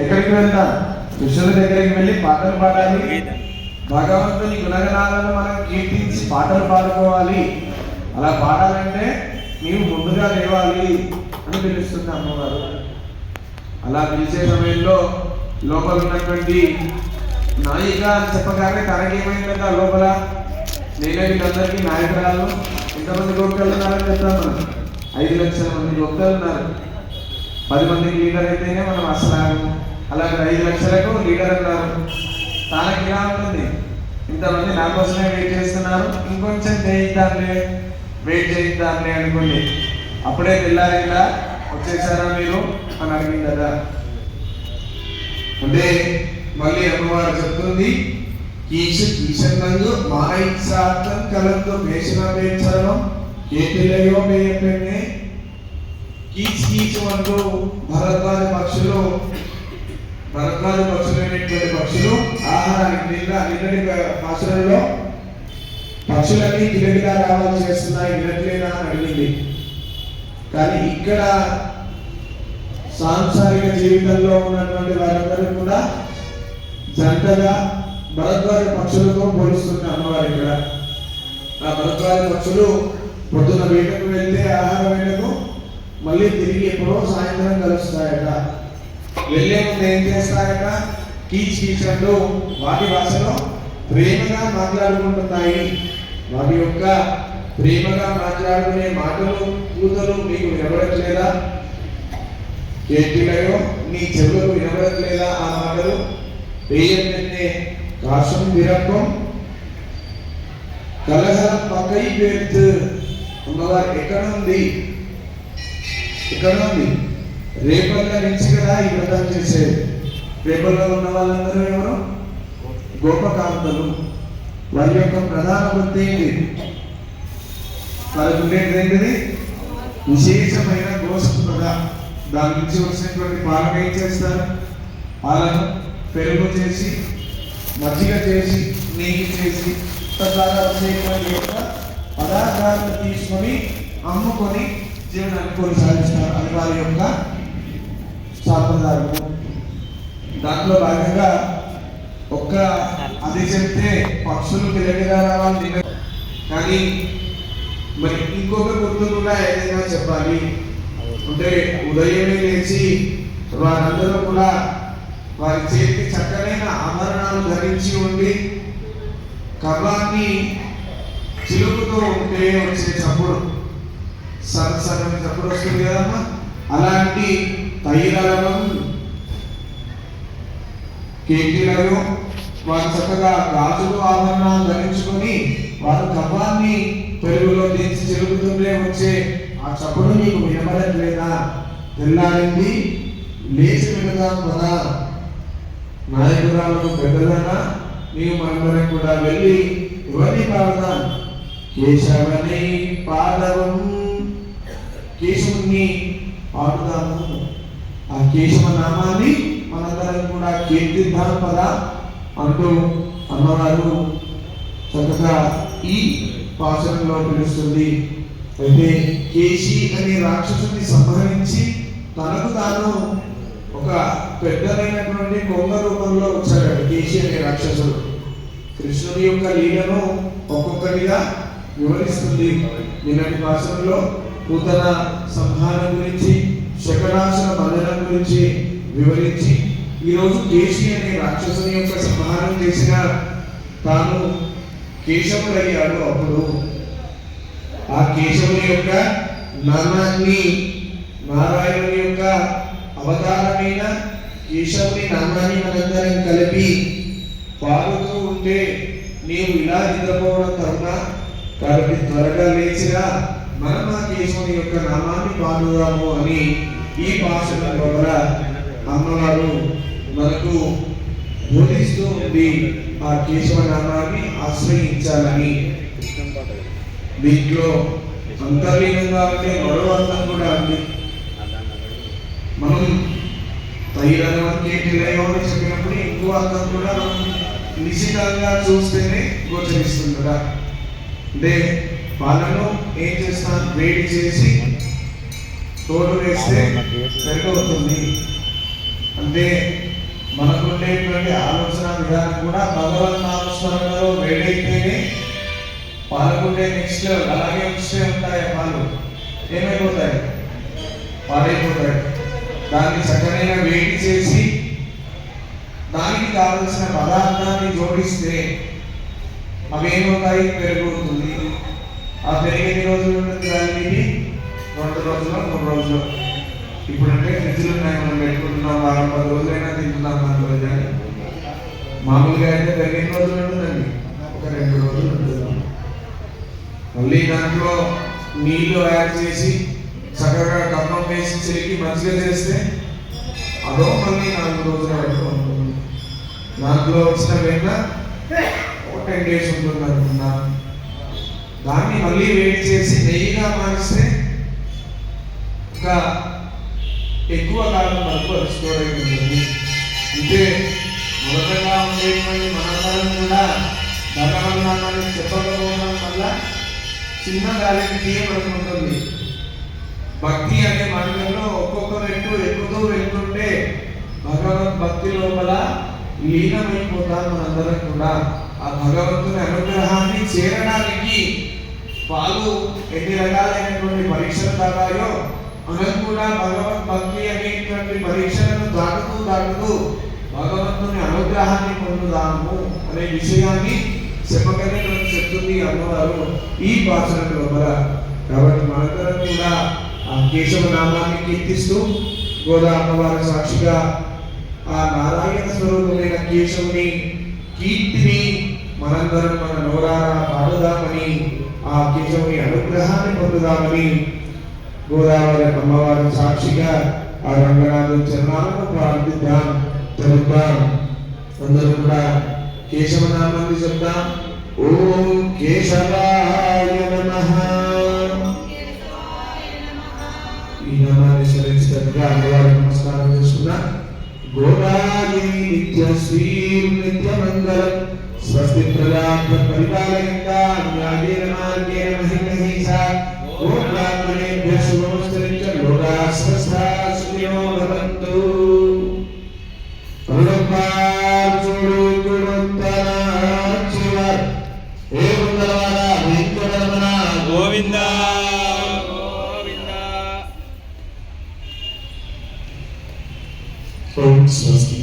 ఎక్కడికి వెళ్తాం? కృష్ణుడి దగ్గరికి వెళ్ళి పాటలు పాడాలి, భగవంతుని గుణగణాలను మనం కీర్తించి పాటలు పాడుకోవాలి. అలా పాడాలంటే నీవు ముందుగా లేవాలి అని పిలుస్తుంది అమ్మవారు. అలా పిలిచే సమయంలో లోపల ఉన్నటువంటి నాయిక అని చెప్పగానే తనకేమైందంటే ఆ లోపల నేనే వీళ్ళందరికీ నాయకురాలు. ఎంతమంది గోపికలు ఉన్నారని చెప్తాం మనం? 5 లక్షల మంది గోపికలు ఉన్నారు. 10 మందికి లీడర్ అయితేనే మనం అసలు. అలాగే 5 లక్షలకు లీడర్ అన్నారు. తనకి ఇలా ఉంటుంది, ఇంతమంది నా కోసమే వెయిట్ చేస్తున్నారు, ఇంకొంచెం వెయిట్ చేయిద్దాంలే అనుకోండి. అప్పుడే తెల్లారిందా, వచ్చేసారా మీరు అని అడిగింది కదా. అంటే మళ్ళీ అమ్మవారు చెప్తుంది, కీషన్నందు మాయిత్సార్థం కలంతో వేసిన పేర్చడం కేతిలయో పేయపెన్నే కీచ్ అంటూ భరద్వాజ పక్షులు అనేటువంటి పక్షులు ఆహారానికి నిన్నటి పక్షులలో పక్షులన్నీ గిలగిలా రావాలి చేస్తున్నాయి, వినట్లేదా అని అడిగింది. కానీ ఇక్కడ సాంసారిక జీవితంలో ఉన్నటువంటి వారందరూ కూడా జంటగా భరద్వాజ పక్షులతో పోలుస్తుంది అమ్మవారు. ఇక్కడ ఆ భరద్వాజ పక్షులు పొద్దున వేటకు వెళ్తే ఆహార వేటకు మళ్ళీ తిరిగి ఎప్పుడో సాయంత్రం కలుస్తాయట. వెళ్ళే ముందు ఏం చేస్తాయట? కీచ్ అంటూ వాటి భాషలో ప్రేమగా మాట్లాడుకుంటున్నాయి. వాటి యొక్క ప్రేమగా మాట్లాడుకునే మాటలు కూతలు మీకు వినబడట్లేదా? కేటిలయో నీ చెవులకు వినబడట్లేదా ఆ మాటలు? పేయన్నే కాశం విరప్పం కలహరం పక్కై పేర్తు. అమ్మవారు ఎక్కడ ఉంది? రేపల్ల నుంచి కదా ఈ వ్రతం చేసేది. రేపల్లో ఉన్న వాళ్ళందరూ ఎవరు? గోపకాంతలు. వారి యొక్క ప్రధాన వృత్తి ఏంటి? వారికి ఉండేది ఏంటిది? విశేషమైన గోసంపద. దాని నుంచి వచ్చినటువంటి పాలన ఏం చేస్తారు? పాలను పెరుగు చేసి, మజ్జిగ చేసి, నెయ్యి చేసి, తద్వారా వచ్చేటువంటి యొక్క పదార్థాలను తీసుకొని అమ్ముకొని జీవనాన్ని కొనసాగిస్తారు. అది వారి యొక్క సాంప్రదాయము. దాంట్లో భాగంగా అది చెప్తే పక్షులు గిలగిలా రావాలి. కానీ మరి ఇంకొక గుర్తు కూడా ఏదైనా చెప్పాలి అంటే, ఉదయమే లేచి వారందరూ కూడా వారి చేతికి చక్కనైన ఆభరణాలు ధరించి ఉండి కర్రాన్ని చిలుకుతూ ఉంటే వచ్చే చప్పుడు, సరసరని చప్పుడు వస్తుంది కదమ్మా. అలాంటి తైలలను కేటీలను వారు చక్కగా గాజులు ఆభరణాలు ధరించుకొని వారు కవ్వాన్ని పెరుగులో దించి చెలుగుతుంటే వచ్చే ఆ చప్పుడు నీకు వినబడట్లేదా? తెల్లారింది, లేచి వెళదాం కదా. నాయకురాలను పెద్దదన్నా నీవు మనందరం కూడా వెళ్ళి ఎవరిని పాడదాం? కేశవని పాడవం, కేశవుని పాడుదాము. ఆ కేశవ నామాన్ని మనందరం కూడా కీర్తిద్దాం పదా అంటూ అమ్మవారు చక్కగా ఈ పాశనంలో పిలుస్తుంది. అయితే కేశి అనే రాక్షసుని సంహరించి తనకు తాను ఒక పెద్దదైనటువంటి కొంగ రూపంలో వచ్చాడు కేశి అనే రాక్షసుడు. కృష్ణుడి యొక్క లీలను ఒక్కొక్కటిగా వివరిస్తుంది. నిన్నటి భాషలో పూతన సంహారం గురించి, శకరాసుల బంధనం గురించి వివరించి, ఈరోజు కేశి అనే రాక్షసుని యొక్క సంహారం చేసిన తాను కేశవుడయ్యాడు. అప్పుడు ఆ కేశవుని యొక్క నామాన్ని, నారాయణుని యొక్క అవతారమైన కేశవుని నామాన్ని మనందరం కలిపి పాడుతూ ఉంటే నీవు ఇలా నిద్రపోవడం తరుణ, కాబట్టి త్వరగా లేచిరా, మనం ఆ కేశవుని యొక్క నామాన్ని పాడుదాము అని ఈ భాషల ద్వారా అమ్మవారు మనకు బోధిస్తూ ఉంది. ఆ కేశవ నామాన్ని ఆశ్రయించాలని. దీంట్లో అంతర్లీనంగా ఉండే మరో అర్థం కూడా ఉంది. మనం తైలనకే నిలయో అని చెప్పినప్పుడు ఇంకో అర్థం కూడా మనం నిశ్చితంగా చూస్తేనే గోచరిస్తుంది కదా. అంటే పాలను ఏం చేస్తాం? వేడి చేసి తోడు వేస్తే సరిపోతుంది. అంటే మనకుండేటువంటి ఆలోచన విధానం కూడా భగవన్ నామస్మరణలో వేడైతేనే పాల్గొంటే నెక్స్ట్ లెవెల్. అలాగే వస్తే ఉంటాయి పాలు ఏమైపోతాయి, పాడైపోతాయి. దాన్ని చక్కనైన వేడి చేసి దానికి కావలసిన పదార్థాన్ని జోడిస్తే అవి ఏమవుతాయి, పెరుగుతుంది. ఆ పెరిగి ఎన్ని రోజులు ఉంటుంది దానికి? 2 రోజులు 3 రోజులు. ఇప్పుడంటే ఫ్రిడ్జ్లు ఉన్నాయి, మనం పెట్టుకుంటున్నాం, వారం 10 రోజులైనా తింటున్నాం దాంట్లో. కానీ మామూలుగా అయితే పెరిగి ఎన్ని రోజులు ఉంటుందండి? ఒక 2 రోజులు ఉంటుంది. మళ్ళీ దాంట్లో నీళ్లు యాడ్ చేసి చక్కగా కమ్మం వేసి చెరికి మంచిగా చేస్తే అదో మళ్ళీ 4 రోజుల వరకు ఉంటుంది. దాంట్లో వచ్చిన వెన్న ఒక 10 days ఉంటుంది అనుకున్నా. దాన్ని మళ్ళీ వేడి చేసి నెయ్యిగా మారిస్తే ఇంకా ఎక్కువ కాలం వరకు అది స్టోర్ అయి ఉంటుంది. అంటే మొదటగా ఉండేటువంటి మనందరం కూడా భగవన్నామని చెప్పకపోవడం వల్ల చిన్న వ్యాలిడిటీ మనకు ఉంటుంది. భక్తి అనే మార్గంలో ఒక్కొక్క మెట్టు ఎక్కుతూ వెళ్తుంటే భగవద్భక్తి లోపల లీనమైపోతాం మనందరం కూడా. ఆ భగవంతుని అనుగ్రహాన్ని చేరడానికి వాళ్ళు ఎన్ని రకాలైనటువంటి పరీక్షలు దాటాయో మనం కూడా భగవద్భక్తి అనేటువంటి పరీక్షలను దాటుతూ భగవంతుని అనుగ్రహాన్ని పొందుదాము అనే విషయాన్ని చెప్పకనే మనకు చెప్తుంది అమ్మవారు ఈ భాషల లోపల. కాబట్టి మనందరం కూడా ఆ కేశవ నామాన్ని కీర్తిస్తూ గోదా అమ్మవారి సాక్షిగా ఆ నారాయణ స్వరూపమైన కేశవుని కీర్తిని మనందరం మన నోరారా పాడుదామని, ఆ కేశవుని అనుగ్రహాన్ని పొందుదామని గోదావరి అమ్మవారి సాక్షిగా ఆ రంగనాథ చరణాలను ప్రార్థిద్దాం, తెలుద్దాం. అందరూ కూడా కేశవనామాన్ని చెప్దాం. ఓం కేశవాయ నమః. ఈ నామాన్ని స్మరించినట్టుగా అమ్మవారికి నమస్కారం చేసుకున్నా. గోదాయి నిత్యశ్రీ నిత్యమంగళం స్వస్తి ప్రజాభ్య పరిపాలయంతాం న్యాయేన మార్గేణ మహిమహీసా. ఓం బ్రాహ్మణేభ్యః శుభమస్తు లోకాః సమస్తాః సుఖినో భవంతు. గోవింద ఓం స్వస్తి.